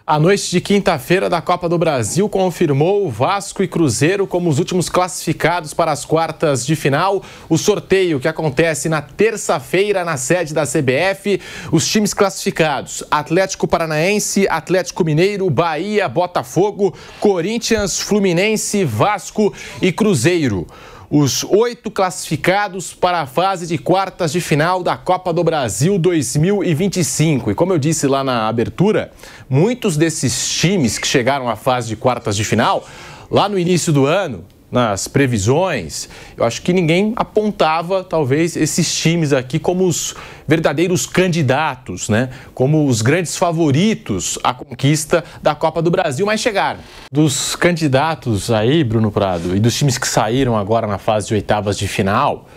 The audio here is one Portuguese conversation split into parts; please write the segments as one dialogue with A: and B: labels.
A: A noite de quinta-feira da Copa do Brasil confirmou Vasco e Cruzeiro como os últimos classificados para as quartas de final. O sorteio que acontece na terça-feira na sede da CBF. Os times classificados: Atlético Paranaense, Atlético Mineiro, Bahia, Botafogo, Corinthians, Fluminense, Vasco e Cruzeiro. Os 8 classificados para a fase de quartas de final da Copa do Brasil 2025. E como eu disse lá na abertura, muitos desses times que chegaram à fase de quartas de final, lá no início do ano, nas previsões, eu acho que ninguém apontava, talvez, esses times aqui como os verdadeiros candidatos, né? Como os grandes favoritos à conquista da Copa do Brasil, mas chegaram. Dos candidatos aí, Bruno Prado, e dos times que saíram agora na fase de oitavas de final,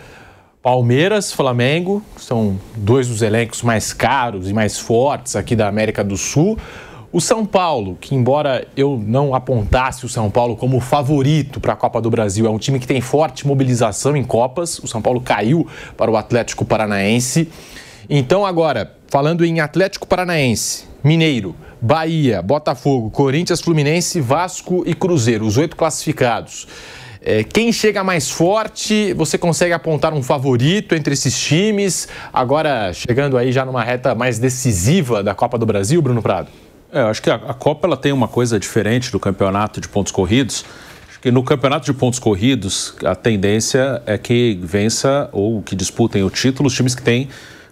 A: Palmeiras, Flamengo, são dois dos elencos mais caros e mais fortes aqui da América do Sul. O São Paulo, que embora eu não apontasse o São Paulo como favorito para a Copa do Brasil, é um time que tem forte mobilização em Copas. O São Paulo caiu para o Atlético Paranaense. Então agora, falando em Atlético Paranaense, Mineiro, Bahia, Botafogo, Corinthians, Fluminense, Vasco e Cruzeiro, os 8 classificados. Quem chega mais forte, você consegue apontar um favorito entre esses times? Agora, chegando aí já numa reta mais decisiva da Copa do Brasil, Bruno Prado?
B: Eu acho que a Copa ela tem uma coisa diferente do campeonato de pontos corridos. Acho que no campeonato de pontos corridos, a tendência é que vença ou que disputem o título os times que têm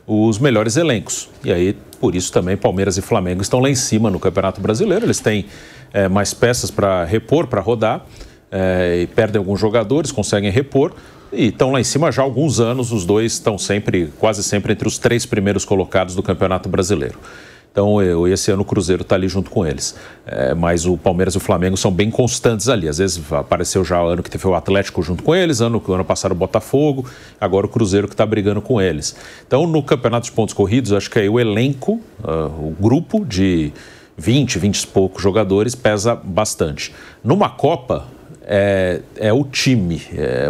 B: os melhores elencos. E aí, por isso também, Palmeiras e Flamengo estão lá em cima no Campeonato Brasileiro. Eles têm mais peças para repor, para rodar, e perdem alguns jogadores, conseguem repor. E estão lá em cima já há alguns anos. Os dois estão quase sempre entre os 3 primeiros colocados do Campeonato Brasileiro. Então, esse ano o Cruzeiro está ali junto com eles. Mas o Palmeiras e o Flamengo são bem constantes ali. Às vezes apareceu já o ano que teve o Atlético junto com eles, ano passado o Botafogo, agora o Cruzeiro que está brigando com eles. Então, no campeonato de pontos corridos, acho que aí o elenco, o grupo de 20 e poucos jogadores pesa bastante. Numa Copa, é o time,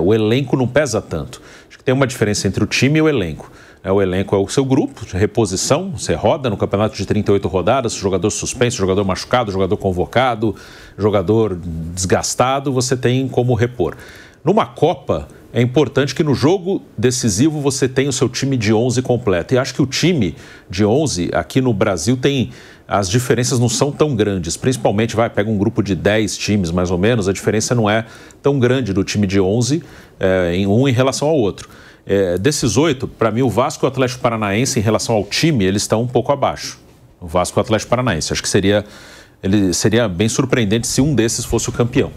B: o elenco não pesa tanto. Acho que tem uma diferença entre o time e o elenco. O elenco é o seu grupo de reposição, você roda no campeonato de 38 rodadas, jogador suspenso, jogador machucado, jogador convocado, jogador desgastado, você tem como repor. Numa Copa, é importante que no jogo decisivo você tenha o seu time de 11 completo. E acho que o time de 11 aqui no Brasil as diferenças não são tão grandes, principalmente, pega um grupo de 10 times mais ou menos, a diferença não é tão grande do time de 11 em relação ao outro. Desses 8, para mim, o Vasco e o Atlético Paranaense, em relação ao time, eles estão um pouco abaixo. O Vasco e o Atlético Paranaense. Acho que seria bem surpreendente se um desses fosse o campeão.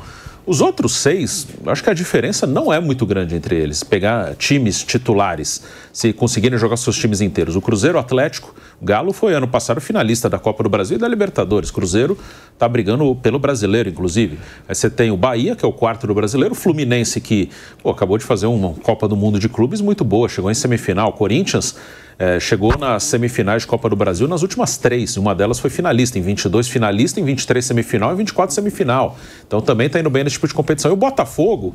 B: Os outros 6, acho que a diferença não é muito grande entre eles. Pegar times titulares, se conseguirem jogar seus times inteiros. O Cruzeiro, o Atlético, o Galo foi ano passado finalista da Copa do Brasil e da Libertadores. Cruzeiro está brigando pelo Brasileiro, inclusive. Aí você tem o Bahia, que é o 4º do Brasileiro, o Fluminense, que acabou de fazer uma Copa do Mundo de Clubes muito boa, chegou em semifinal. Corinthians chegou nas semifinais de Copa do Brasil nas últimas 3. Uma delas foi finalista, em 22 finalista, em 23 semifinal e 24 semifinal. Então também está indo bem nesse tipo de competição. E o Botafogo,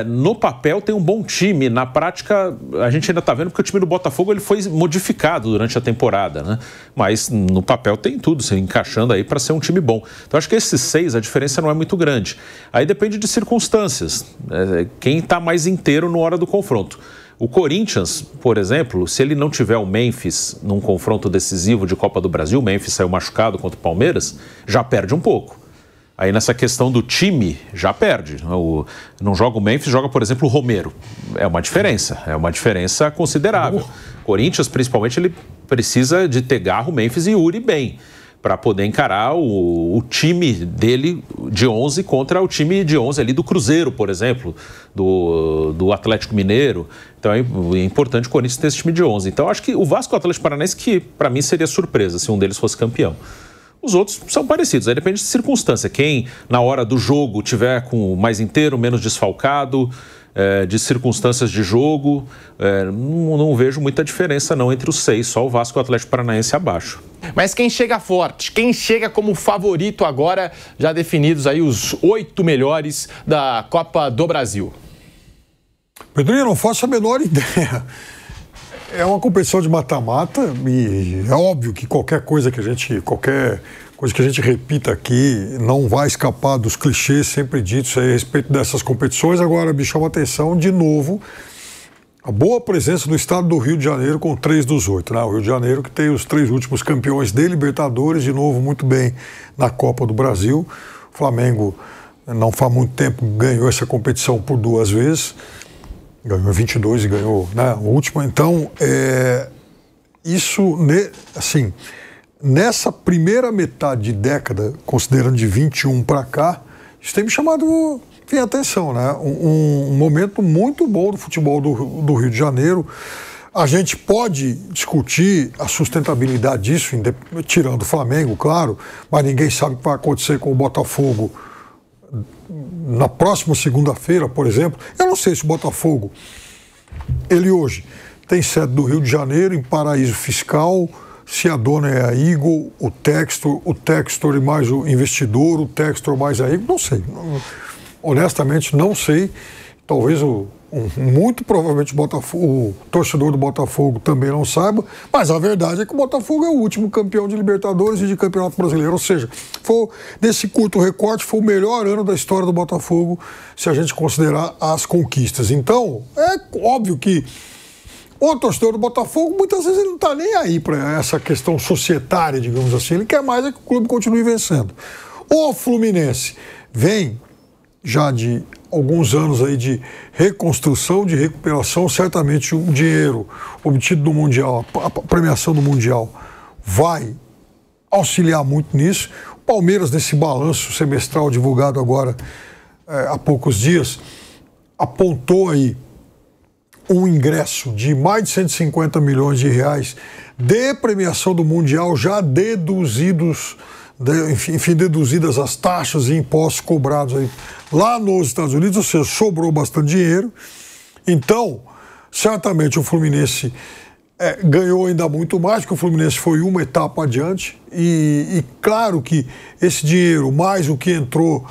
B: no papel, tem um bom time. Na prática, a gente ainda está vendo porque o time do Botafogo ele foi modificado durante a temporada, né? Mas no papel tem tudo, se encaixando aí para ser um time bom. Então acho que esses 6, a diferença não é muito grande. Aí depende de circunstâncias. Quem está mais inteiro na hora do confronto. O Corinthians, por exemplo, se ele não tiver o Memphis num confronto decisivo de Copa do Brasil, o Memphis saiu machucado contra o Palmeiras, já perde um pouco. Aí nessa questão do time, já perde. Não joga o Memphis, joga, por exemplo, o Romero. É uma diferença considerável. Corinthians, principalmente, ele precisa de ter Garro, Memphis e Yuri bem, para poder encarar o time dele de 11 contra o time de 11 ali do Cruzeiro, por exemplo, do Atlético Mineiro. Então é importante o Corinthians ter esse time de 11. Então acho que o Vasco e o Atlético Paranaense, que para mim seria surpresa se um deles fosse campeão. Os outros são parecidos, aí depende de circunstância. Quem na hora do jogo tiver com mais inteiro, menos desfalcado, de circunstâncias de jogo, não vejo muita diferença não entre os 6, só o Vasco e o Atlético Paranaense abaixo.
A: Mas quem chega forte, quem chega como favorito agora, já definidos aí os 8 melhores da Copa do Brasil?
C: Pedrinho, eu não faço a menor ideia. É uma competição de mata-mata e é óbvio que qualquer coisa que a gente repita aqui, não vai escapar dos clichês sempre ditos aí a respeito dessas competições. Agora me chama a atenção, de novo, a boa presença do estado do Rio de Janeiro com 3 dos 8. Né? O Rio de Janeiro que tem os 3 últimos campeões de Libertadores, de novo, muito bem na Copa do Brasil. O Flamengo, não faz muito tempo, ganhou essa competição por 2 vezes. Ganhou 22 e ganhou, né, a última. Então, isso, assim, nessa primeira metade de década, considerando de 21 para cá, isso tem me chamado a atenção, né? Um momento muito bom do futebol do Rio de Janeiro. A gente pode discutir a sustentabilidade disso, tirando o Flamengo, claro, mas ninguém sabe o que vai acontecer com o Botafogo na próxima segunda-feira, por exemplo. Eu não sei se o Botafogo, ele hoje tem sede do Rio de Janeiro, em paraíso fiscal, se a dona é a Eagle, o Textor e mais o investidor, o Textor mais a Eagle, não sei. Honestamente, não sei. Talvez muito provavelmente o torcedor do Botafogo também não saiba, mas a verdade é que o Botafogo é o último campeão de Libertadores e de Campeonato Brasileiro, ou seja, nesse curto recorte, foi o melhor ano da história do Botafogo, se a gente considerar as conquistas. Então, é óbvio que o torcedor do Botafogo, muitas vezes, ele não está nem aí para essa questão societária, digamos assim, ele quer mais é que o clube continue vencendo. O Fluminense vem já de alguns anos aí de reconstrução, de recuperação, certamente o dinheiro obtido do Mundial, a premiação do Mundial vai auxiliar muito nisso. O Palmeiras, nesse balanço semestral divulgado agora há poucos dias, apontou aí um ingresso de mais de 150 milhões de reais de premiação do Mundial já deduzidos, deduzidas as taxas e impostos cobrados aí lá nos Estados Unidos, ou seja, sobrou bastante dinheiro. Então, certamente o Fluminense ganhou ainda muito mais, porque o Fluminense foi uma etapa adiante. E claro que esse dinheiro, mais o que entrou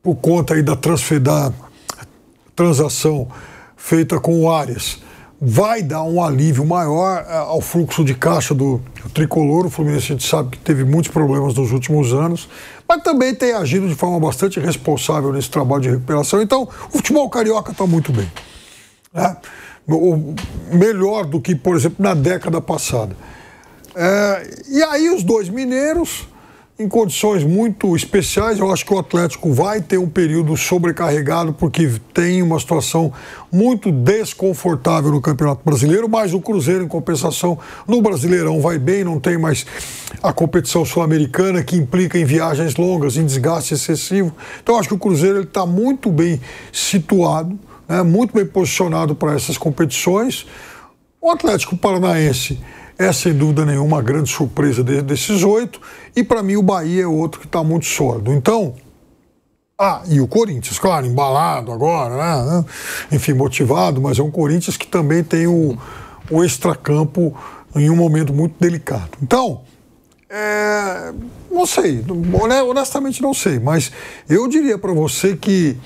C: por conta aí da transação feita com o Arias, vai dar um alívio maior ao fluxo de caixa do tricolor. O Fluminense, a gente sabe que teve muitos problemas nos últimos anos, mas também tem agido de forma bastante responsável nesse trabalho de recuperação. Então, o futebol carioca está muito bem, né? Melhor do que, por exemplo, na década passada. E aí os 2 mineiros, em condições muito especiais. Eu acho que o Atlético vai ter um período sobrecarregado porque tem uma situação muito desconfortável no Campeonato Brasileiro, mas o Cruzeiro, em compensação, no Brasileirão vai bem, não tem mais a competição sul-americana que implica em viagens longas, em desgaste excessivo. Então eu acho que o Cruzeiro está muito bem situado, né, muito bem posicionado para essas competições. O Atlético Paranaense é, sem dúvida nenhuma, uma grande surpresa desses 8. E, para mim, o Bahia é outro que está muito sólido. Então, e o Corinthians, claro, embalado agora, né? Enfim, motivado, mas é um Corinthians que também tem o extracampo em um momento muito delicado. Então, não sei, honestamente não sei, mas eu diria para você que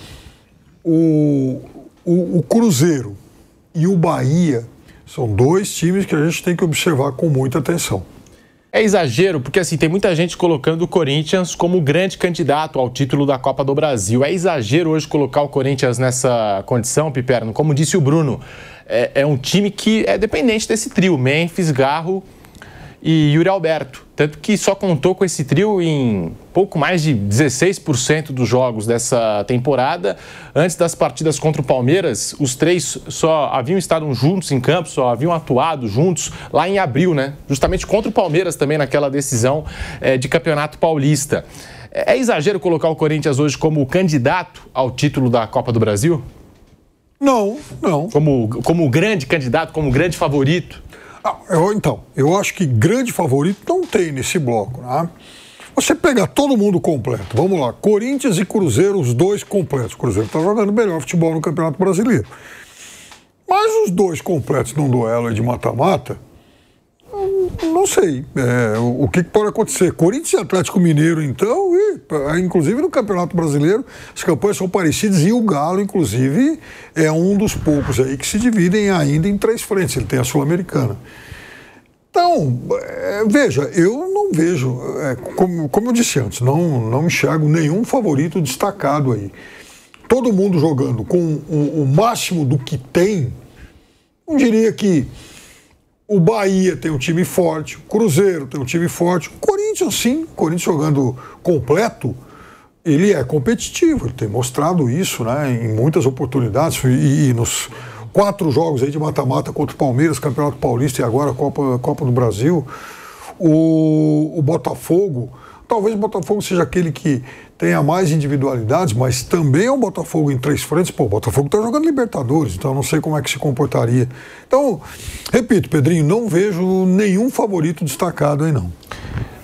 C: o Cruzeiro e o Bahia são 2 times que a gente tem que observar com muita atenção.
A: É exagero, porque assim, tem muita gente colocando o Corinthians como grande candidato ao título da Copa do Brasil. É exagero hoje colocar o Corinthians nessa condição, Piperno? Como disse o Bruno, é um time que é dependente desse trio, Memphis, Garro e Yuri Alberto. Tanto que só contou com esse trio em pouco mais de 16% dos jogos dessa temporada. Antes das partidas contra o Palmeiras, os 3 só haviam estado juntos em campo, só haviam atuado juntos lá em abril, né? Justamente contra o Palmeiras também naquela decisão de Campeonato Paulista. É exagero colocar o Corinthians hoje como candidato ao título da Copa do Brasil?
C: Não.
A: Como grande candidato, como grande favorito?
C: Eu acho que grande favorito não tem nesse bloco, né? Você pegar todo mundo completo, vamos lá, Corinthians e Cruzeiro, os 2 completos. O Cruzeiro está jogando melhor futebol no Campeonato Brasileiro. Mas os 2 completos num duelo de mata-mata, não sei o que pode acontecer. Corinthians e Atlético Mineiro, então, inclusive no Campeonato Brasileiro, as campanhas são parecidas e o Galo, inclusive, é um dos poucos aí que se dividem ainda em 3 frentes. Ele tem a Sul-Americana. Então, veja, eu não vejo, como eu disse antes, não enxergo nenhum favorito destacado aí. Todo mundo jogando com o máximo do que tem, não diria que o Bahia tem um time forte, o Cruzeiro tem um time forte, o Corinthians sim, o Corinthians jogando completo, ele é competitivo, ele tem mostrado isso, né, em muitas oportunidades e nos 4 jogos aí de mata-mata contra o Palmeiras, Campeonato Paulista e agora a Copa do Brasil. O Botafogo, talvez o Botafogo seja aquele que tenha mais individualidades, mas também é um Botafogo em 3 frentes. Pô, o Botafogo está jogando Libertadores, então eu não sei como é que se comportaria. Então, repito, Pedrinho, não vejo nenhum favorito destacado aí não.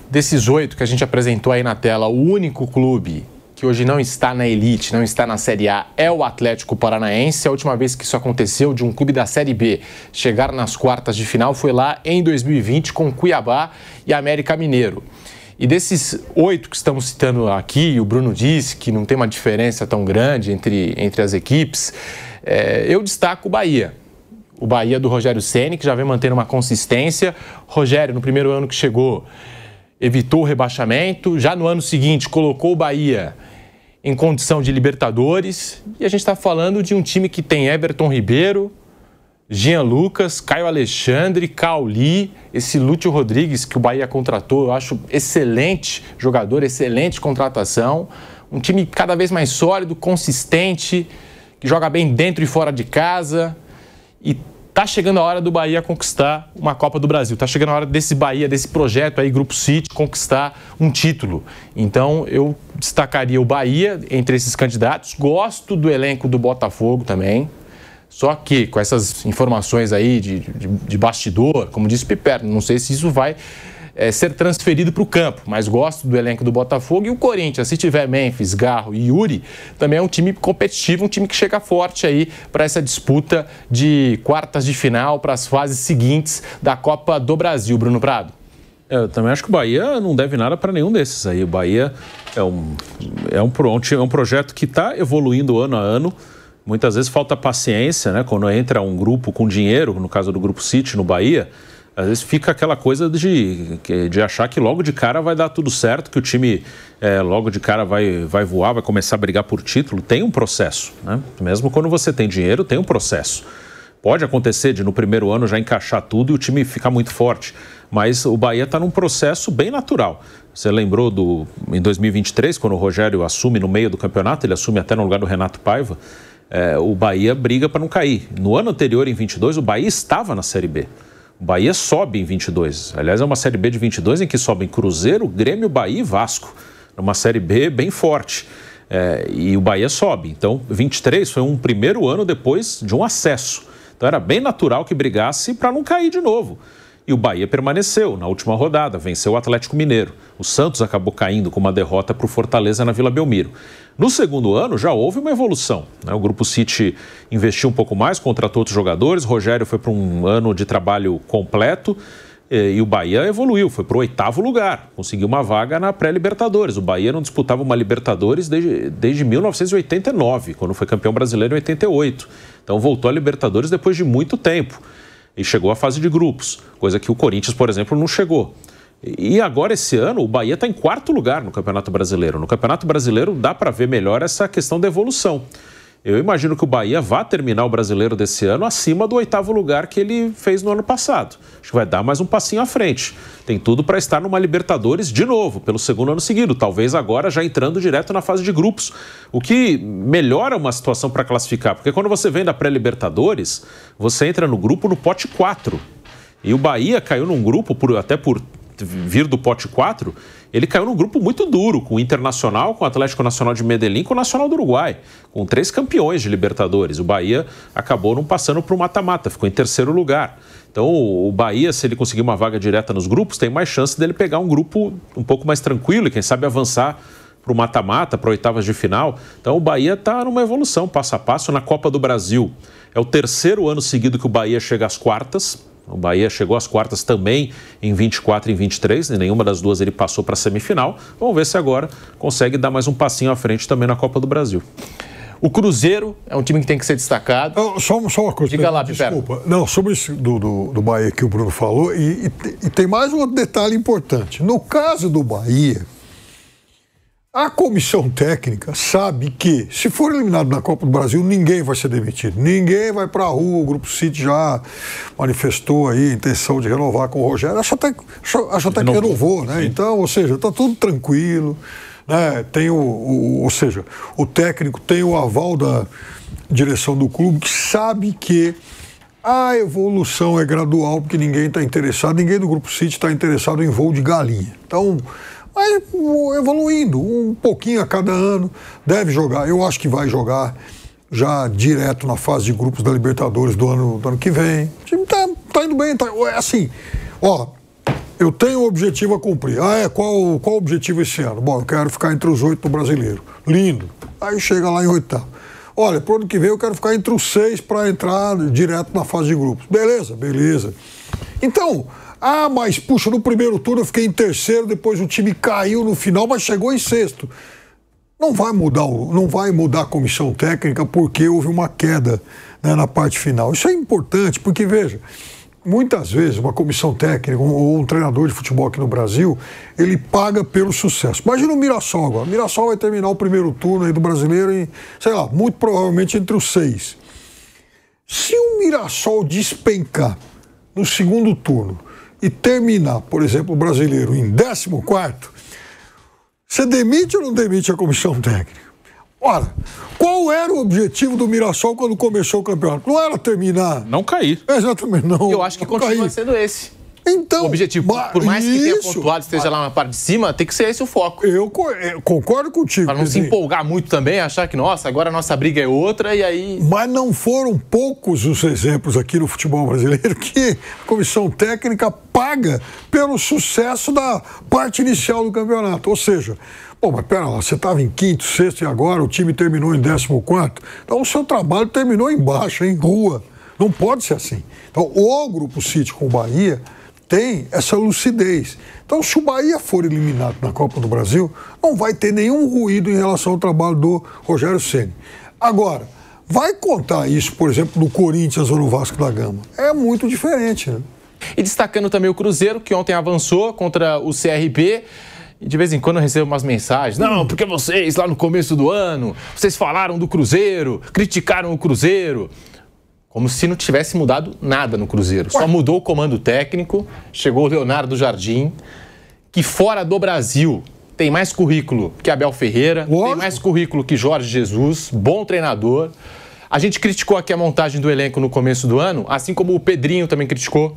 A: Desses 8 que a gente apresentou aí na tela, o único clube que hoje não está na elite, não está na Série A, é o Atlético Paranaense. A última vez que isso aconteceu, de um clube da Série B chegar nas quartas de final, foi lá em 2020 com Cuiabá e América Mineiro. E desses 8 que estamos citando aqui, o Bruno disse que não tem uma diferença tão grande entre as equipes, eu destaco o Bahia. O Bahia do Rogério Ceni, que já vem mantendo uma consistência. Rogério, no primeiro ano que chegou, evitou o rebaixamento. Já no ano seguinte, colocou o Bahia em condição de Libertadores. E a gente está falando de um time que tem Everton Ribeiro, Jean Lucas, Caio Alexandre, Cauli, esse Lúcio Rodrigues que o Bahia contratou, eu acho excelente jogador, excelente contratação. Um time cada vez mais sólido, consistente, que joga bem dentro e fora de casa. E tá chegando a hora do Bahia conquistar uma Copa do Brasil. Tá chegando a hora desse Bahia, desse projeto aí, Grupo City, conquistar um título. Então, eu destacaria o Bahia entre esses candidatos. Gosto do elenco do Botafogo também. Só que, com essas informações aí de bastidor, como disse o Piperno, não sei se isso vai ser transferido para o campo, mas gosto do elenco do Botafogo. E o Corinthians, se tiver Memphis, Garro e Yuri, também é um time competitivo, um time que chega forte aí para essa disputa de quartas de final, para as fases seguintes da Copa do Brasil. Bruno Prado.
B: Eu também acho que o Bahia não deve nada para nenhum desses aí. O Bahia é um projeto que está evoluindo ano a ano. Muitas vezes falta paciência, né? Quando entra um grupo com dinheiro, no caso do Grupo City no Bahia, às vezes fica aquela coisa de achar que logo de cara vai dar tudo certo, que o time logo de cara vai voar, vai começar a brigar por título. Tem um processo, né? Mesmo quando você tem dinheiro, tem um processo. Pode acontecer de no primeiro ano já encaixar tudo e o time ficar muito forte, mas o Bahia está num processo bem natural. Você lembrou em 2023, quando o Rogério assume no meio do campeonato, ele assume até no lugar do Renato Paiva, o Bahia briga para não cair. No ano anterior, em 22, o Bahia estava na Série B. O Bahia sobe em 22. Aliás, é uma Série B de 22 em que sobem Cruzeiro, Grêmio, Bahia e Vasco. É uma Série B bem forte. E o Bahia sobe. Então, 23 foi um primeiro ano depois de um acesso. Então, era bem natural que brigasse para não cair de novo. E o Bahia permaneceu na última rodada, venceu o Atlético Mineiro. O Santos acabou caindo com uma derrota para o Fortaleza na Vila Belmiro. No segundo ano já houve uma evolução, né? O Grupo City investiu um pouco mais, contratou outros jogadores, o Rogério foi para um ano de trabalho completo e o Bahia evoluiu, foi para o 8º lugar, conseguiu uma vaga na pré-Libertadores. O Bahia não disputava uma Libertadores desde 1989, quando foi campeão brasileiro em 88. Então voltou à Libertadores depois de muito tempo. E chegou à fase de grupos, coisa que o Corinthians, por exemplo, não chegou. E agora, esse ano, o Bahia está em 4º lugar no Campeonato Brasileiro. No Campeonato Brasileiro dá para ver melhor essa questão da evolução. Eu imagino que o Bahia vá terminar o Brasileiro desse ano acima do 8º lugar que ele fez no ano passado. Acho que vai dar mais um passinho à frente. Tem tudo para estar numa Libertadores de novo, pelo segundo ano seguido. Talvez agora já entrando direto na fase de grupos. O que melhora uma situação para classificar. Porque quando você vem da pré-Libertadores, você entra no grupo no pote 4. E o Bahia caiu num grupo, até por vir do pote 4, ele caiu num grupo muito duro, com o Internacional, com o Atlético Nacional de Medellín, com o Nacional do Uruguai, com 3 campeões de Libertadores. O Bahia acabou não passando para o mata-mata, ficou em 3º lugar. Então o Bahia, se ele conseguir uma vaga direta nos grupos, tem mais chance dele pegar um grupo um pouco mais tranquilo e quem sabe avançar para o mata-mata, para oitavas de final. Então o Bahia está numa evolução, passo a passo, na Copa do Brasil. É o 3º ano seguido que o Bahia chega às quartas. O Bahia chegou às quartas também em 24 e em 23, em nenhuma das duas ele passou para a semifinal. Vamos ver se agora consegue dar mais um passinho à frente também na Copa do Brasil.
A: O Cruzeiro é um time que tem que ser destacado.
C: Só uma coisa.
A: Diga lá,
C: desculpa. Não, sobre isso do Bahia que o Bruno falou, e tem mais um outro detalhe importante. No caso do Bahia, a comissão técnica sabe que, se for eliminado na Copa do Brasil, ninguém vai ser demitido. Ninguém vai para a rua. O Grupo City já manifestou aí a intenção de renovar com o Rogério. Acho até que renovou, né? Então, ou seja, está tudo tranquilo. Né? Tem ou seja, o técnico tem o aval da direção do clube, que sabe que a evolução é gradual, porque ninguém está interessado, ninguém do Grupo City está interessado em voo de galinha. Então, vai evoluindo um pouquinho a cada ano, deve jogar. Eu acho que vai jogar já direto na fase de grupos da Libertadores do ano que vem. O time tá indo bem, é assim, ó, eu tenho um objetivo a cumprir. Qual o objetivo esse ano? Bom, eu quero ficar entre os 8 do Brasileiro. Lindo. Aí chega lá em 8º. Olha, pro ano que vem eu quero ficar entre os 6 para entrar direto na fase de grupos. Beleza. Então, mas puxa, no primeiro turno eu fiquei em 3º, depois o time caiu no final, mas chegou em 6º. Não vai mudar a comissão técnica porque houve uma queda, né, na parte final. Isso é importante, porque, veja, muitas vezes uma comissão técnica ou um treinador de futebol aqui no Brasil, ele paga pelo sucesso. Imagina o Mirassol agora. O Mirassol vai terminar o primeiro turno aí do Brasileiro em, sei lá, muito provavelmente entre os 6. Se o Mirassol despencar no segundo turno e terminar, por exemplo, o Brasileiro em 14º, você demite ou não demite a comissão técnica? Ora, qual era o objetivo do Mirassol quando começou o campeonato? Não era terminar.
B: Não cair.
C: Exatamente, não.
A: Eu acho que continua sendo esse.
C: Então,
A: o objetivo, por mais que tenha pontuado, esteja lá na parte de cima, tem que ser esse o foco.
C: Eu concordo contigo.
A: Para não se empolgar muito também, achar que, nossa, agora a nossa briga é outra e aí...
C: Mas não foram poucos os exemplos aqui no futebol brasileiro que a comissão técnica paga pelo sucesso da parte inicial do campeonato. Ou seja, mas pera lá, você estava em 5º, 6º e agora o time terminou em 14º. Então o seu trabalho terminou embaixo, em rua. Não pode ser assim. Então o Grupo City com o Bahia tem essa lucidez. Então, se o Bahia for eliminado na Copa do Brasil, não vai ter nenhum ruído em relação ao trabalho do Rogério Ceni. Agora, vai contar isso, por exemplo, no Corinthians ou no Vasco da Gama? É muito diferente, né?
A: E destacando também o Cruzeiro, que ontem avançou contra o CRB. E de vez em quando eu recebo umas mensagens. Não, porque vocês, lá no começo do ano, vocês falaram do Cruzeiro, criticaram o Cruzeiro. Como se não tivesse mudado nada no Cruzeiro. Só mudou o comando técnico, chegou o Leonardo Jardim, que fora do Brasil tem mais currículo que Abel Ferreira, tem mais currículo que Jorge Jesus, bom treinador. A gente criticou aqui a montagem do elenco no começo do ano, assim como o Pedrinho também criticou,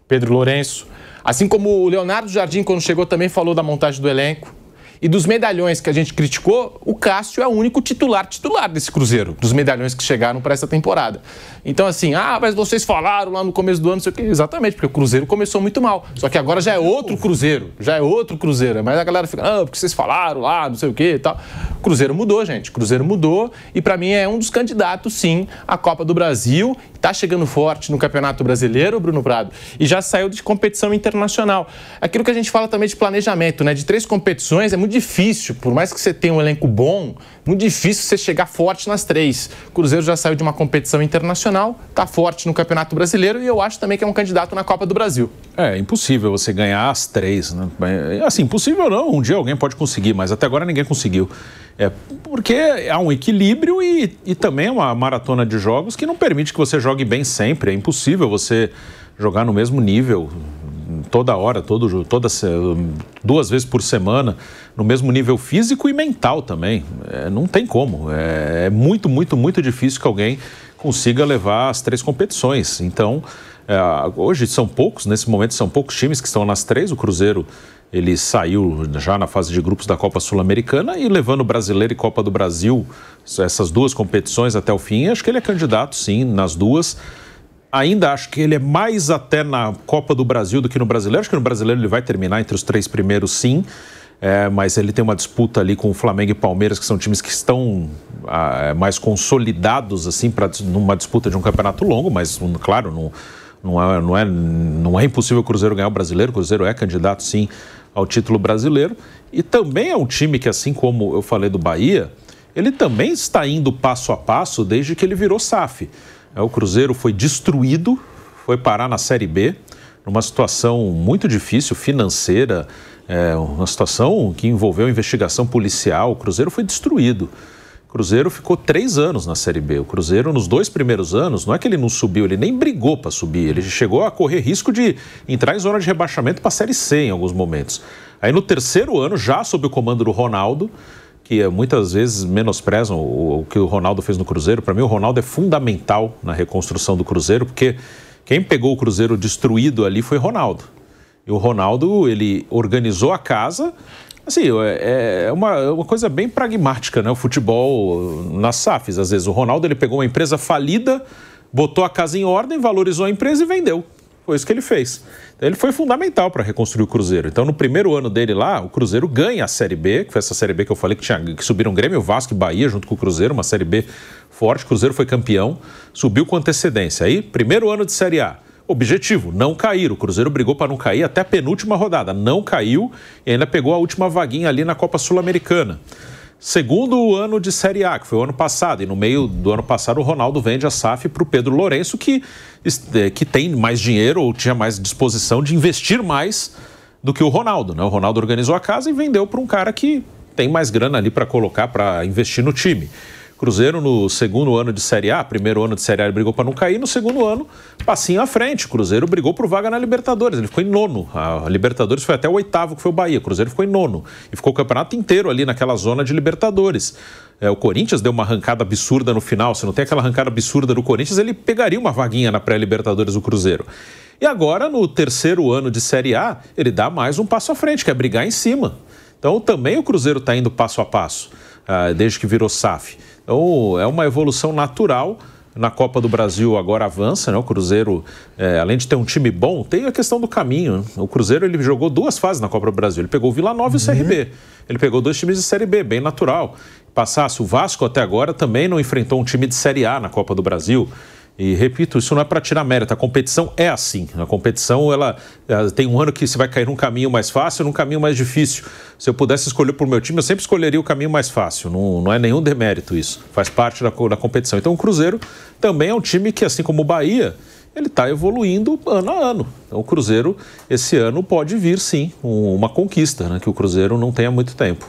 A: Pedro Lourenço. Assim como o Leonardo Jardim, quando chegou, também falou da montagem do elenco. E dos medalhões que a gente criticou, o Cássio é o único titular desse Cruzeiro, dos medalhões que chegaram para essa temporada. Então, assim, mas vocês falaram lá no começo do ano, não sei o quê. Exatamente, porque o Cruzeiro começou muito mal. Só que agora já é outro Cruzeiro. Mas a galera fica, porque vocês falaram lá, não sei o quê e tal. O Cruzeiro mudou, gente. O Cruzeiro mudou e, para mim, é um dos candidatos, sim, à Copa do Brasil. Está chegando forte no Campeonato Brasileiro, Bruno Prado, e já saiu de competição internacional. Aquilo que a gente fala também de planejamento, né? De 3 competições é muito difícil, por mais que você tenha um elenco bom, muito difícil você chegar forte nas 3. O Cruzeiro já saiu de uma competição internacional, está forte no Campeonato Brasileiro e eu acho também que é um candidato na Copa do Brasil. É
B: impossível você ganhar as 3, né? Assim, impossível não, um dia alguém pode conseguir, mas até agora ninguém conseguiu. Porque há um equilíbrio e também é uma maratona de jogos que não permite que você jogue bem sempre. É impossível você jogar no mesmo nível toda hora, 2 vezes por semana, no mesmo nível físico e mental também. Não tem como. É muito, muito, muito difícil que alguém consiga levar as 3 competições. Então, hoje são poucos, nesse momento são poucos times que estão nas 3. O Cruzeiro, ele saiu já na fase de grupos da Copa Sul-Americana e levando Brasileiro e Copa do Brasil, essas 2 competições até o fim, acho que ele é candidato, sim, nas 2. Ainda acho que ele é mais até na Copa do Brasil do que no Brasileiro. Acho que no Brasileiro ele vai terminar entre os 3 primeiros, sim. Mas ele tem uma disputa ali com o Flamengo e Palmeiras, que são times que estão mais consolidados, assim, numa disputa de um campeonato longo. Mas, claro, não é impossível o Cruzeiro ganhar o Brasileiro. O Cruzeiro é candidato, sim, ao título brasileiro. E também é um time que, assim como eu falei do Bahia, ele também está indo passo a passo desde que ele virou SAF. O Cruzeiro foi destruído, foi parar na Série B, numa situação muito difícil, financeira, uma situação que envolveu investigação policial. O Cruzeiro foi destruído. O Cruzeiro ficou 3 anos na Série B. O Cruzeiro, nos 2 primeiros anos, não é que ele não subiu, ele nem brigou para subir. Ele chegou a correr risco de entrar em zona de rebaixamento para a Série C em alguns momentos. Aí no 3º ano, já sob o comando do Ronaldo, que muitas vezes menosprezam o que o Ronaldo fez no Cruzeiro. Para mim, o Ronaldo é fundamental na reconstrução do Cruzeiro, porque quem pegou o Cruzeiro destruído ali foi Ronaldo. E o Ronaldo, ele organizou a casa. Assim, é uma coisa bem pragmática, né? O futebol nas SAFs. Às vezes o Ronaldo, ele pegou uma empresa falida, botou a casa em ordem, valorizou a empresa e vendeu. Foi isso que ele fez. Então, ele foi fundamental para reconstruir o Cruzeiro. Então, no primeiro ano dele lá, o Cruzeiro ganha a Série B, que foi essa Série B que eu falei que subiram Grêmio, Vasco e Bahia junto com o Cruzeiro, uma Série B forte. O Cruzeiro foi campeão, subiu com antecedência. Aí, primeiro ano de Série A. Objetivo, não cair. O Cruzeiro brigou para não cair até a penúltima rodada. Não caiu e ainda pegou a última vaguinha ali na Copa Sul-Americana. Segundo ano de Série A, que foi o ano passado. E no meio do ano passado o Ronaldo vende a SAF para o Pedro Lourenço, que tem mais dinheiro ou tinha mais disposição de investir mais do que o Ronaldo, né? O Ronaldo organizou a casa e vendeu para um cara que tem mais grana ali para colocar, para investir no time. Cruzeiro no segundo ano de Série A, primeiro ano de Série A ele brigou para não cair, no segundo ano, passinho à frente, o Cruzeiro brigou por vaga na Libertadores, ele ficou em 9º, a Libertadores foi até o 8º, que foi o Bahia, o Cruzeiro ficou em 9º, e ficou o campeonato inteiro ali naquela zona de Libertadores. O Corinthians deu uma arrancada absurda no final, se não tem aquela arrancada absurda do Corinthians, ele pegaria uma vaguinha na pré-Libertadores do Cruzeiro. E agora, no 3º ano de Série A, ele dá mais um passo à frente, que é brigar em cima. Então, também o Cruzeiro está indo passo a passo, desde que virou SAF. Então, é uma evolução natural. Na Copa do Brasil agora avança, né? O Cruzeiro, além de ter um time bom, tem a questão do caminho. O Cruzeiro, ele jogou 2 fases na Copa do Brasil. Ele pegou o Vila Nova e o CRB. Ele pegou 2 times de Série B, bem natural. Passasse o Vasco até agora também não enfrentou um time de Série A na Copa do Brasil. E repito, isso não é para tirar mérito, a competição é assim. A competição, ela tem um ano que você vai cair num caminho mais fácil, num caminho mais difícil. Se eu pudesse escolher por meu time, eu sempre escolheria o caminho mais fácil. Não é nenhum demérito isso, faz parte da competição. Então o Cruzeiro também é um time que, assim como o Bahia, ele está evoluindo ano a ano. Então o Cruzeiro, esse ano, pode vir sim uma conquista, né, que o Cruzeiro não tem há muito tempo.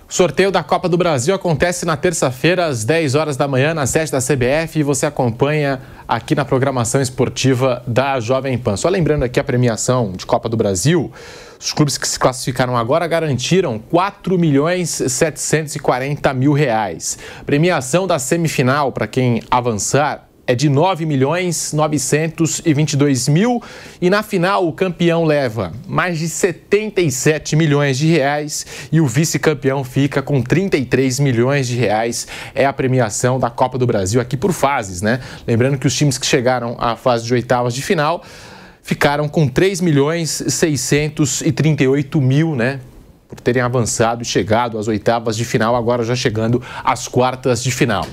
A: O sorteio da Copa do Brasil acontece na terça-feira, às 10 horas da manhã, na sede da CBF, e você acompanha aqui na programação esportiva da Jovem Pan. Só lembrando aqui a premiação de Copa do Brasil, os clubes que se classificaram agora garantiram R$4.740.000. Premiação da semifinal, para quem avançar, é de R$9.922.000 e na final o campeão leva mais de R$77 milhões e o vice-campeão fica com R$33 milhões. É a premiação da Copa do Brasil aqui por fases, né? Lembrando que os times que chegaram à fase de oitavas de final ficaram com R$3.638.000, né? Por terem avançado e chegado às oitavas de final, agora já chegando às quartas de final.